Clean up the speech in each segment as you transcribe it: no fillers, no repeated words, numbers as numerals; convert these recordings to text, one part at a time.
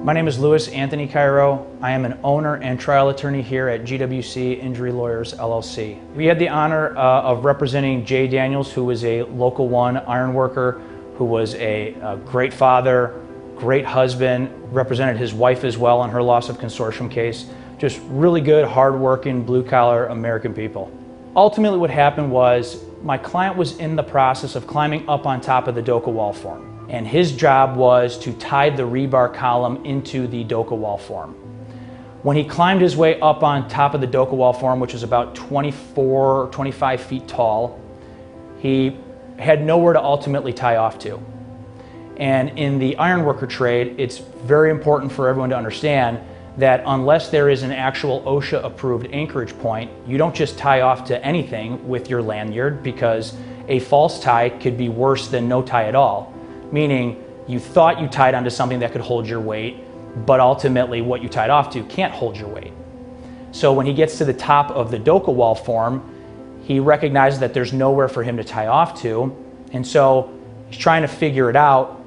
My name is Louis Anthony Cairo. I am an owner and trial attorney here at GWC Injury Lawyers, LLC. We had the honor of representing Jay Daniels, who was a Local 1 iron worker, who was a great father, great husband, represented his wife as well on her loss of consortium case. Just really good, hard-working, blue-collar American people. Ultimately what happened was my client was in the process of climbing up on top of the DOCA wall form. And his job was to tie the rebar column into the DOCA wall form. When he climbed his way up on top of the DOCA wall form, which was about 24 or 25 feet tall, he had nowhere to ultimately tie off to. And in the ironworker trade, it's very important for everyone to understand that unless there is an actual OSHA approved anchorage point, you don't just tie off to anything with your lanyard, because a false tie could be worse than no tie at all. Meaning you thought you tied onto something that could hold your weight, but ultimately what you tied off to can't hold your weight. So when he gets to the top of the DOCA wall form, he recognizes that there's nowhere for him to tie off to, and so he's trying to figure it out.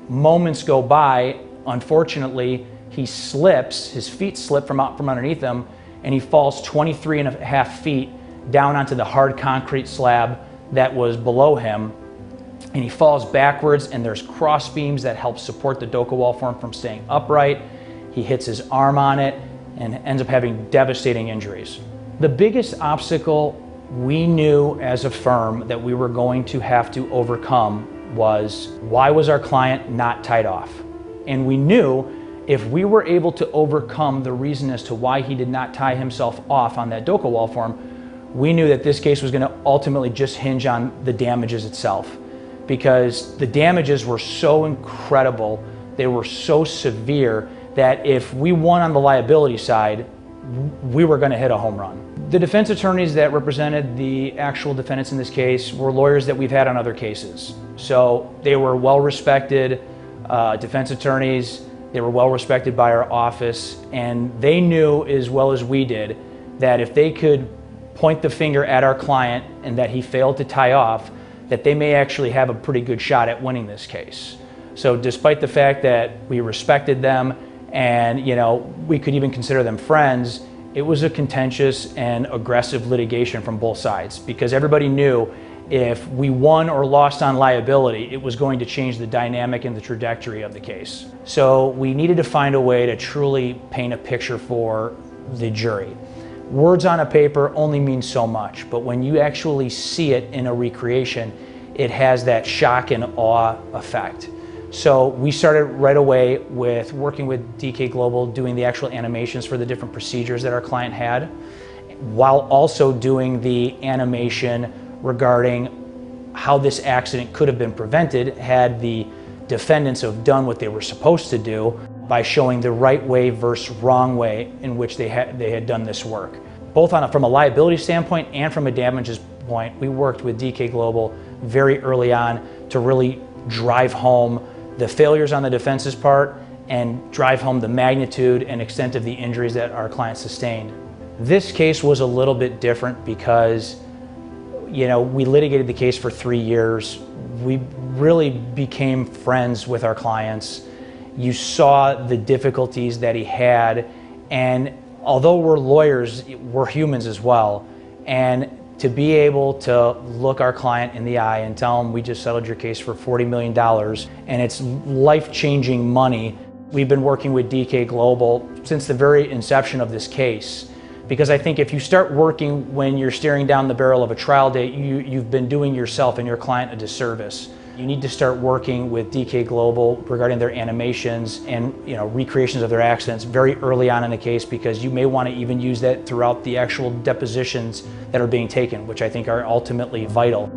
Moments go by. Unfortunately, he slips, his feet slip from underneath him, and he falls 23.5 feet down onto the hard concrete slab that was below him. And he falls backwards, and there's cross beams that help support the DOCA wall form from staying upright. He hits his arm on it and ends up having devastating injuries. The biggest obstacle we knew as a firm that we were going to have to overcome was, why was our client not tied off? And we knew if we were able to overcome the reason as to why he did not tie himself off on that DOCA wall form, we knew that this case was going to ultimately just hinge on the damages itself. Because the damages were so incredible, they were so severe, that if we won on the liability side, we were going to hit a home run. The defense attorneys that represented the actual defendants in this case were lawyers that we've had on other cases. So they were well-respected defense attorneys. They were well-respected by our office, and they knew as well as we did that if they could point the finger at our client and that he failed to tie off, that they may actually have a pretty good shot at winning this case. So despite the fact that we respected them and we could even consider them friends, it was a contentious and aggressive litigation from both sides, because everybody knew if we won or lost on liability, it was going to change the dynamic and the trajectory of the case. So we needed to find a way to truly paint a picture for the jury. Words on a paper only mean so much, but when you actually see it in a recreation, it has that shock and awe effect. So we started right away with working with DK Global, doing the actual animations for the different procedures that our client had, while also doing the animation regarding how this accident could have been prevented had the defendants have done what they were supposed to do by showing the right way versus wrong way in which they had done this work. Both from a liability standpoint and from a damages point, we worked with DK Global very early on to really drive home the failures on the defense's part and drive home the magnitude and extent of the injuries that our client sustained. This case was a little bit different because we litigated the case for 3 years. We really became friends with our clients. You saw the difficulties that he had, and although we're lawyers, we're humans as well. And to be able to look our client in the eye and tell him, we just settled your case for $40 million and it's life-changing money. We've been working with DK Global since the very inception of this case. Because I think if you start working when you're staring down the barrel of a trial date, you've been doing yourself and your client a disservice. You need to start working with DK Global regarding their animations and recreations of their accidents very early on in the case, because you may want to even use that throughout the actual depositions that are being taken, which I think are ultimately vital.